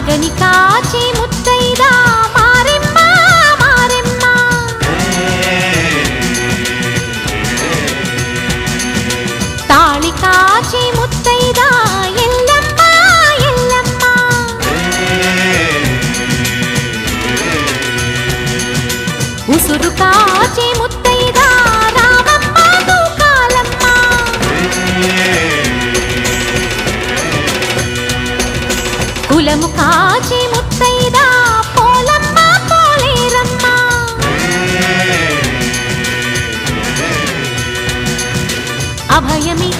మగని కాచి ముత్తైదా మారెమ్మ మారెమ్మ తాళి కాచి ముత్తైదా ఎల్లమ్మ ఎల్లమ్మ ఉసురు కాచి ముత్తైదా రామమ్మ తూకాలమ్మ కులము కాచి ముత్తైదా పోలమ్మ పోలేరమ్మ అభయమి